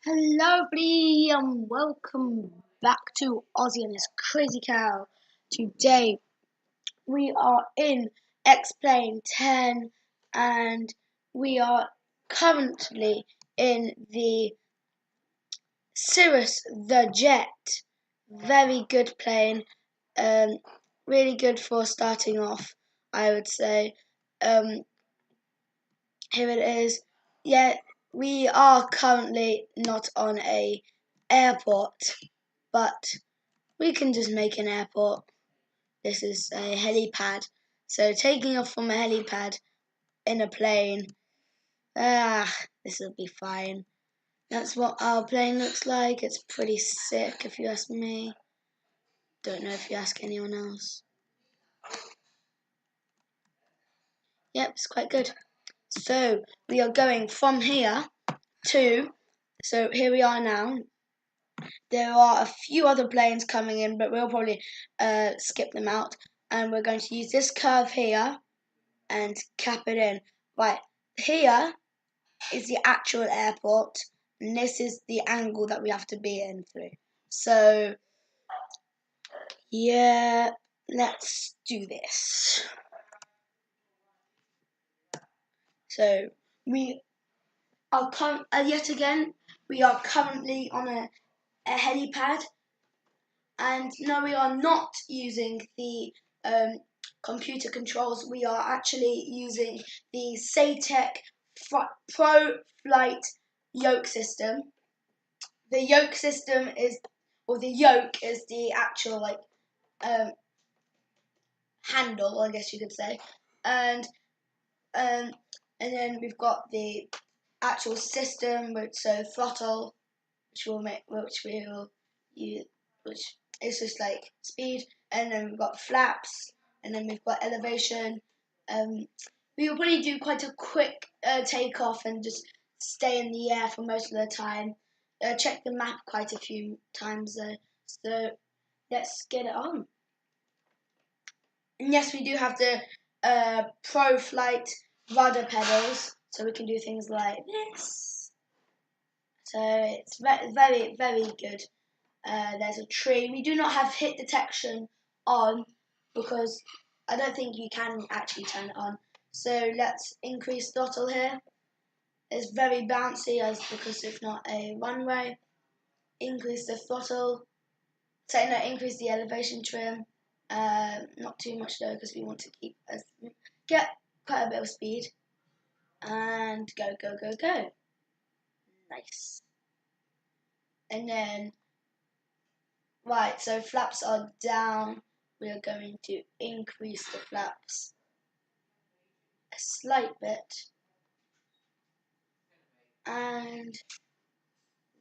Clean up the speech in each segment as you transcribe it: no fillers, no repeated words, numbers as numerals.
Hello, everybody, and welcome back to Ozzy and his Crazy Cow. Today we are in X-Plane 10, and we are currently in the Cirrus the Jet. Very good plane, really good for starting off, I would say. Um, Here it is. Yeah, we are currently not on a airport, but we can just make an airport. This is a helipad. So taking off from a helipad in a plane, this will be fine. That's what our plane looks like. It's pretty sick if you ask me. Don't know if you ask anyone else. Yep, it's quite good. So we are going from here to, so here we are now. There are a few other planes coming in, but we'll probably skip them out. And we're going to use this curve here and cap it in. Right, here is the actual airport, and this is the angle that we have to be in through. So, yeah, let's do this. So, we are yet again, we are currently on a helipad. And no, we are not using the computer controls. We are actually using the SATEC Pro Flight yoke system. The yoke system is, or the yoke is the actual handle, I guess you could say, and and then we've got the actual system, so throttle, which will use, which is just like speed, and then we've got flaps, and then we've got elevation. We will probably do quite a quick takeoff and just stay in the air for most of the time. Check the map quite a few times though. So let's get it on. And yes, we do have the Pro Flight rudder pedals, so we can do things like this. So it's very, very good. There's a tree. We do not have hit detection on because I don't think you can actually turn it on. So let's increase throttle here. It's very bouncy because it's not a runway. Increase the throttle. Increase the elevation trim. Not too much though because we want to get quite a bit of speed. And go, go, go, go. Nice. And then, right, so flaps are down. We are going to increase the flaps a slight bit. And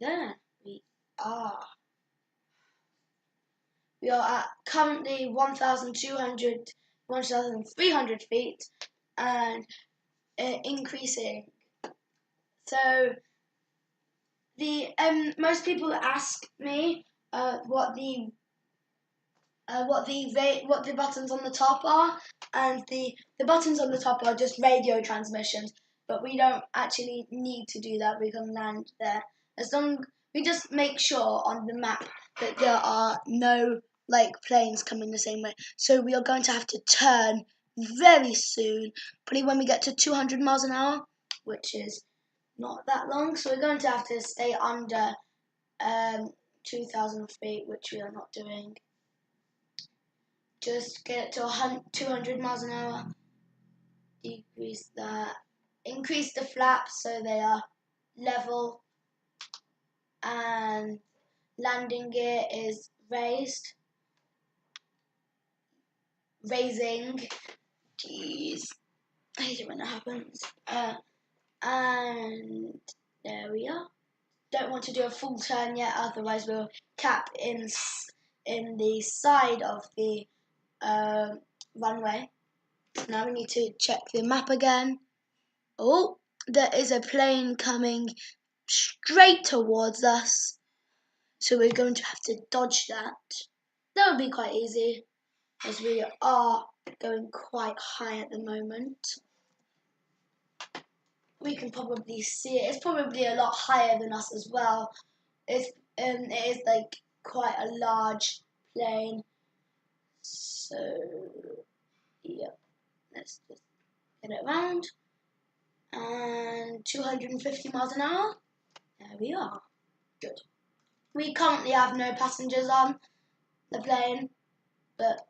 there we are. We are at currently 1,300 feet and increasing. So the most people ask me what the buttons on the top are, and the buttons on the top are just radio transmissions, but we don't actually need to do that. We can land there as long we just make sure on the map that there are no planes coming the same way. So we are going to have to turn very soon, probably when we get to 200 miles an hour, which is not that long. So we're going to have to stay under 2,000 feet, which we are not doing. Just get it to 200 miles an hour. Decrease that. Increase the flaps so they are level. And landing gear is raised. Raising. Jeez. I hate it when that happens. And there we are. Don't want to do a full turn yet, otherwise we'll cap in the side of the runway. Now we need to check the map again. Oh, there is a plane coming straight towards us. So we're going to have to dodge that. That would be quite easy, as we are going quite high at the moment. we can probably see it. It's probably a lot higher than us as well. It is like quite a large plane. So yeah, let's just get it around. And 250 miles an hour. There we are. Good. We currently have no passengers on the plane, but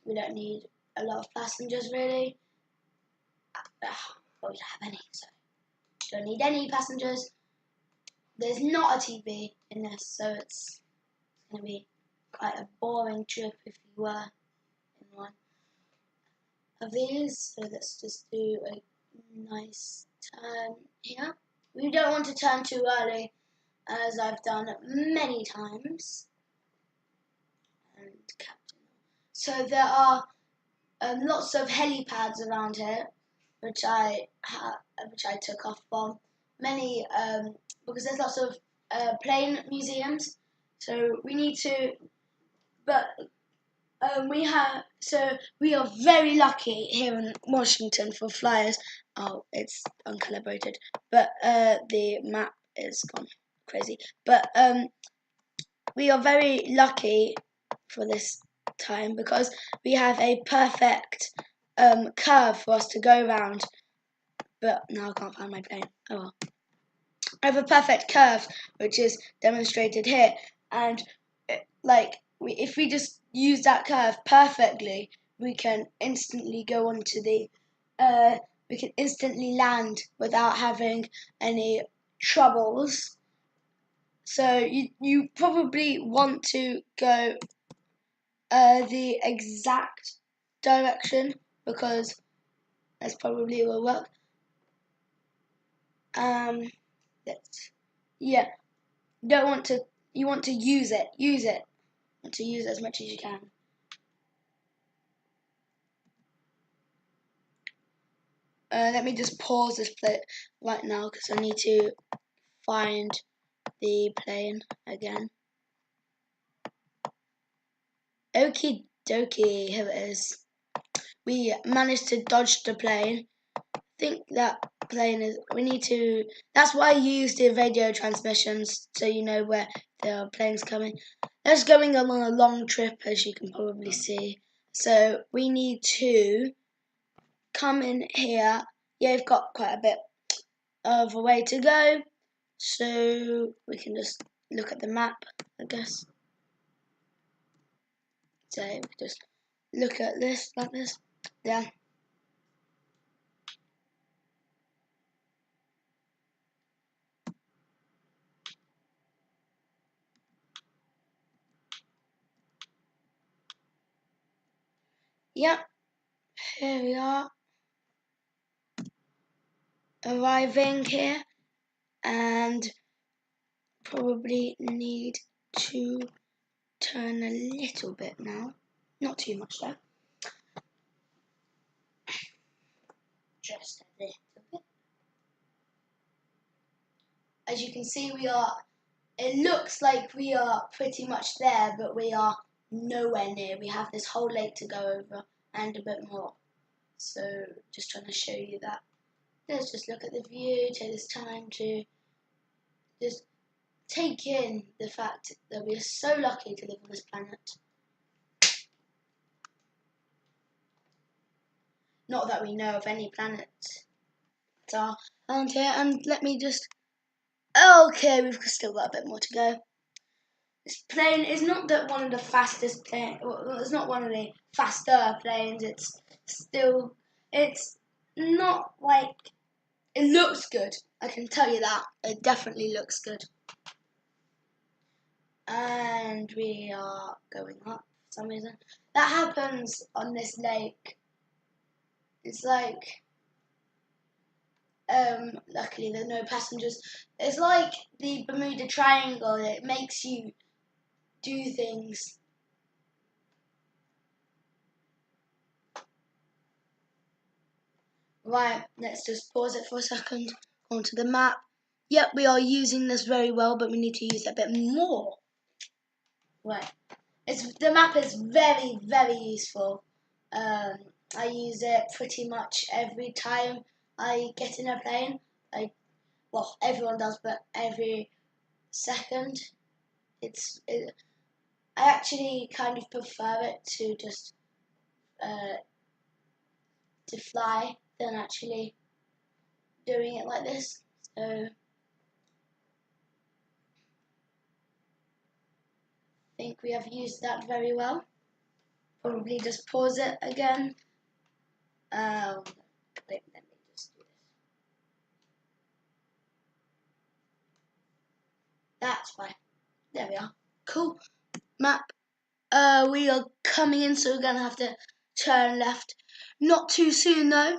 we don't need a lot of passengers really. Well, we don't have any, so don't need any passengers. There's not a TV in this, so it's going to be quite a boring trip if you were in one of these. So let's just do a nice turn here. We don't want to turn too early, as I've done many times. And captain. So there are lots of helipads around here, which I took off from. Many because there's lots of plane museums, so we need to. But we are very lucky here in Washington for flyers. Oh, it's uncalibrated, but the map is gone crazy. But we are very lucky for this time because we have a perfect curve for us to go around. But now I can't find my plane. Oh well. I have a perfect curve, which is demonstrated here, and if we just use that curve perfectly, we can instantly go onto the. We can instantly land without having any troubles. So you probably want to go the exact direction because that's probably will work. Yeah, you want to use it. You want to use it as much as you can. Let me just pause this play right now because I need to find the plane again. Okie dokie, here it is. We managed to dodge the plane. I think that plane is. That's why I use the radio transmissions so you know where the plane's coming. That's going on a long trip, as you can probably see. So we need to come in here. Yeah, we've got quite a bit of a way to go. So we can just look at the map, I guess. So we just look at this like this. Yeah. Yep. Here we are. Arriving here, and probably need to turn a little bit now. Not too much though. Just a little bit. As you can see, it looks like we are pretty much there, but we are nowhere near. We have this whole lake to go over and a bit more. So just trying to show you that. Let's just look at the view, take this time to just take in the fact that we are so lucky to live on this planet. Not that we know of any planets that are around here. And let me just. Okay, we've still got a bit more to go. This plane is not one of the fastest planes. Well, it's not one of the faster planes. It's not like. It looks good. I can tell you that. It definitely looks good. And we are going up for some reason. That happens on this lake. It's like, luckily there are no passengers. It's like the Bermuda Triangle. It makes you do things. Right, let's just pause it for a second. Go onto the map. Yep, we are using this very well, but we need to use it a bit more. Right. The map is very, very useful. I use it pretty much every time I get in a plane, well, everyone does, but every second, I actually kind of prefer it to just to fly than actually doing it like this. So I think we have used that very well. Probably just pause it again. Let me just do this. That's fine. There we are. Cool. Map. We are coming in, so we're gonna have to turn left. Not too soon though,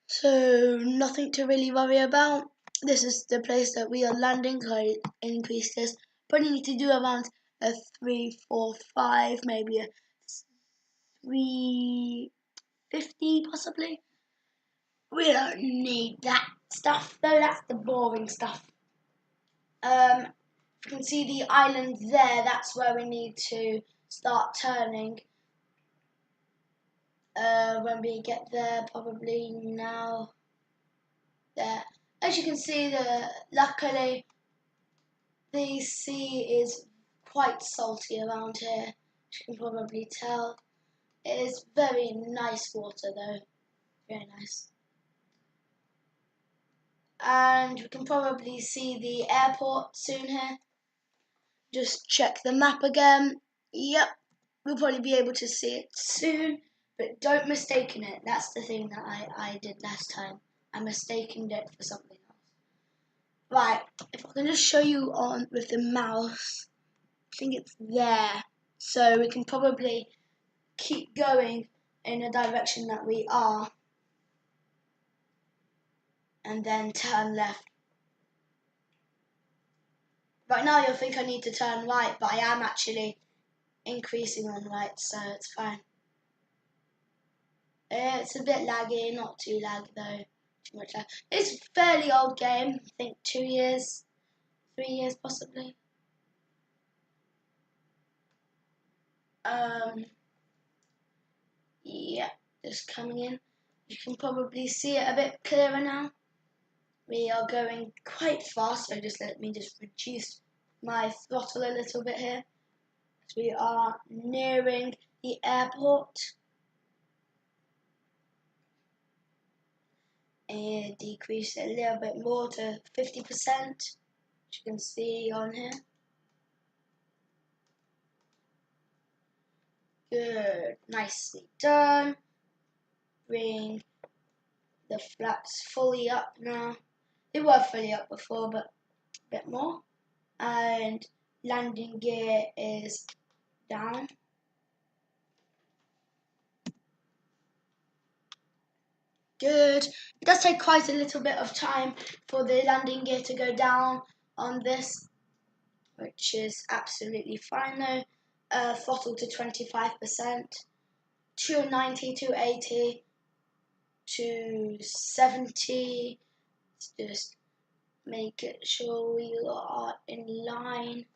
so nothing to really worry about. This is the place that we are landing. So I increase this. Probably need to do around a 3, 4, 5, maybe a 350 possibly. We don't need that stuff though. That's the boring stuff. You can see the island there. That's where we need to start turning. When we get there, probably now. There, as you can see, luckily the sea is quite salty around here. As you can probably tell, it is very nice water though, very nice. And we can probably see the airport soon here. Just check the map again. Yep, we'll probably be able to see it soon. But don't mistake it. That's the thing that I did last time. I mistaken it for something else. Right, if I can just show you on with the mouse, I think it's there. So we can probably keep going in the direction that we are. And then turn left. Right now you'll think I need to turn right, but I am actually increasing on right, so it's fine. It's a bit laggy, not too lag though. Too much lag. It's a fairly old game. I think 2 years, 3 years possibly. Yeah, just coming in. You can probably see it a bit clearer now. We are going quite fast, so just let me just reduce my throttle a little bit here. So we are nearing the airport. And decrease it a little bit more to 50%, as you can see on here. Good, nicely done. Bring the flaps fully up now. They were fully up before, but a bit more. And landing gear is down. Good. It does take quite a little bit of time for the landing gear to go down on this, which is absolutely fine though. Throttle to 25%, 290, 280, 270. Let's just make it sure we are in line.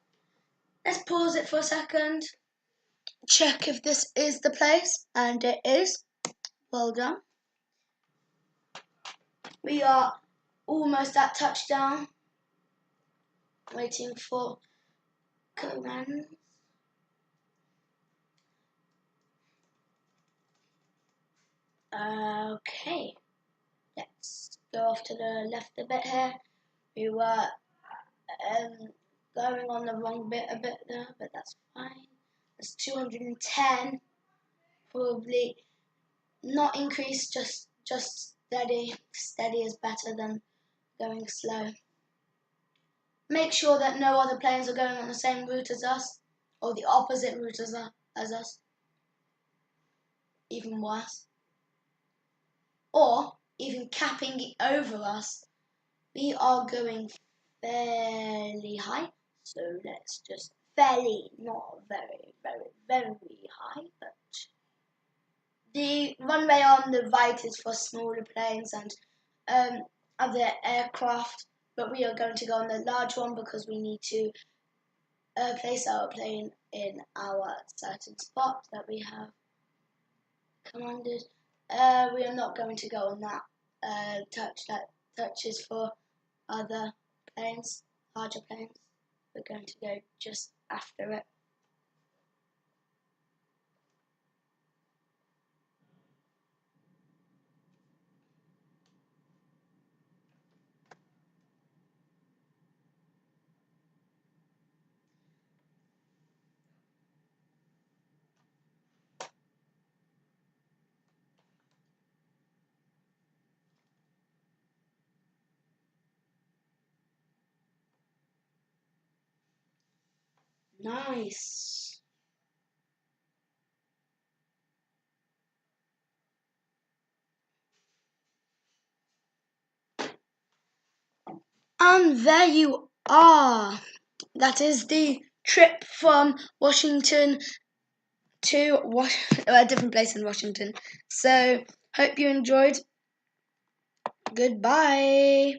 Let's pause it for a second. Check if this is the place, and it is. Well done. We are almost at touchdown. Waiting for commands. Okay, let's go off to the left a bit here. We were going on the wrong bit a bit there, but that's fine. It's 210. Probably not increase, just steady. Steady is better than going slow. Make sure that no other planes are going on the same route as us, or the opposite route as us. Even worse. Or even capping over us. We are going fairly high, so let's just fairly, not very, very, very high, but the runway on the right is for smaller planes and other aircraft, but we are going to go on the large one because we need to place our plane in our certain spot that we have commanded. We are not going to go on that. touch is for other planes, larger planes. We're going to go just after it. Nice. And there you are. That is the trip from Washington to a different place in Washington. So, hope you enjoyed. Goodbye.